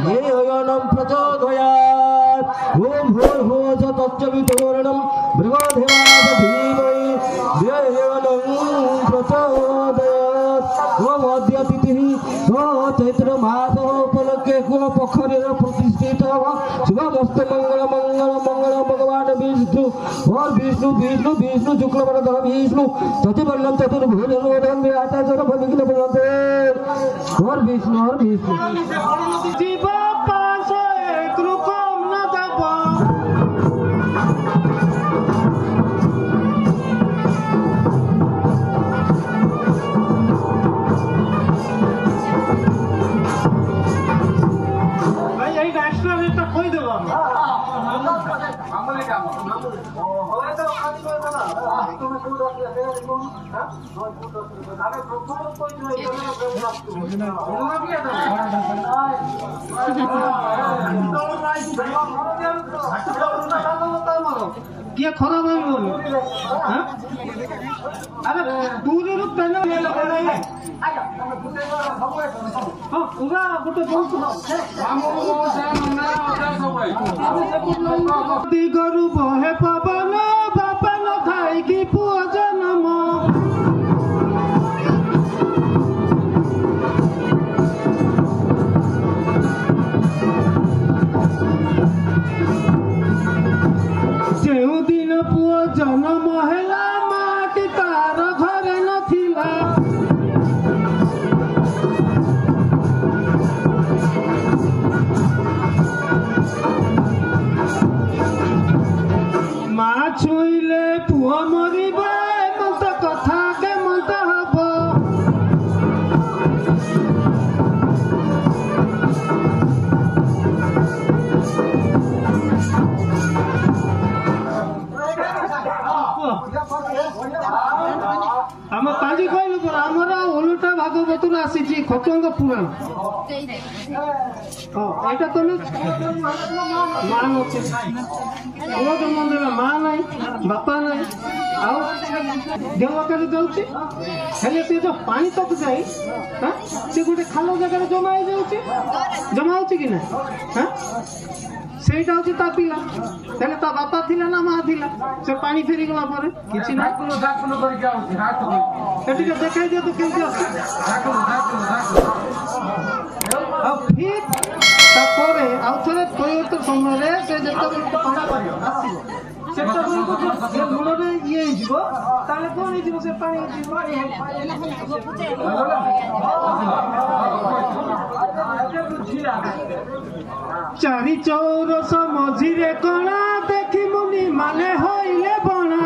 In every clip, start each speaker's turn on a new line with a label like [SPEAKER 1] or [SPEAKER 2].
[SPEAKER 1] येयनं प्रचोदयात् ओम भूर्भुवः तच्चवितुर्वरेण्यं भृगोदेवाय धीमहि येयनं प्रचोदयात् ओम अद्य तिथिः चैत्र मास उपलक्षे कुल पोखरीर प्रतिष्ठित शुभमस्त मंगल मंगल मंगल भगवान विष्णु और विष्णु विष्णु विष्णु शुक्लवरधर विष्णु चतुर्वर्णं चतुर्भुजं विराटाचर विघ्न प्रणते और विष्णु जीव पास एक रुकम न दबा
[SPEAKER 2] क्या खराब है बोल अरे दूरी रुक पहले पूरा गोटे दिगरु बहे पवन बापा न खाई की पुआ जन्म जो दिन पुआ जन्म है माटी तार घरे नथिला माँ छुईले पुआ मरिबे मत कथा के मत हब आम काजी कहलु पर आमर ओलटा भागवत आसी खचंग पुराण एटा तुम मान अच्छे मंदिर माँ ना बापा ना देवकार जाऊँगी सी जो पानी तक जाए सी गोटे खाल जगह जमा हो जमा हो कि ना सेटा हूँ ता पिला तेरे ता बापा थिला ना माँ थिला से पानी फेरी गला पर किछि ना एटी के देखाई दियो तो केमती आसी अब फिर तापरे आउ थरे परिवर्तन समय रे से जत्ता पढ़ा करियो आसीबो सेटा को जे लुण रे ये हिजबो ताले कोन हिजबो से पानी हिजबो चारि चौरस मझिरे कणा देखि मुनि माने होइले बणा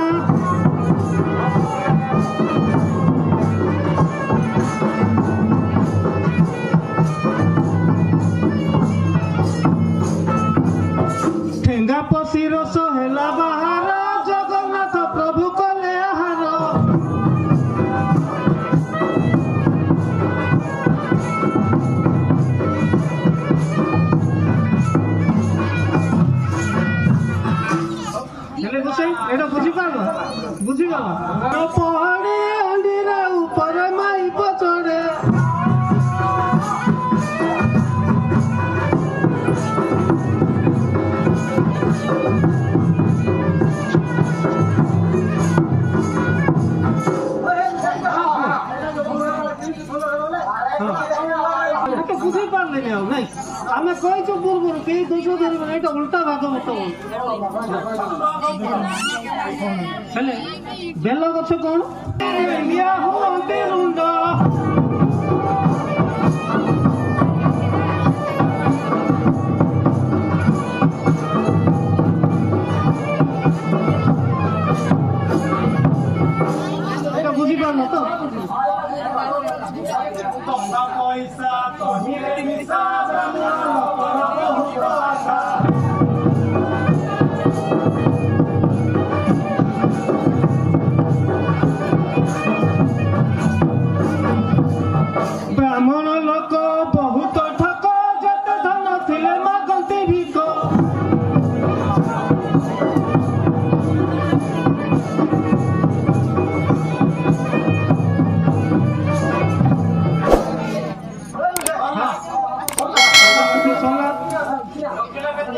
[SPEAKER 2] ठेंगा पसी रस हेला बाहार जगन्नाथ प्रभु कले आहार बुझीगल पहाड़ी अंडीरा ऊपर माई पचड़े बुझी पारे नहीं आम कही पूर्व कई दोष धरवे ये उल्टा भागवत बेल गछ कौन रुंड बुझी पार तो पैसा ब्राह्मण लोक बहुत ठक जत धन थिले मागंती भिक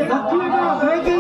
[SPEAKER 2] ଦକ୍ଷିଣ ହେଇକି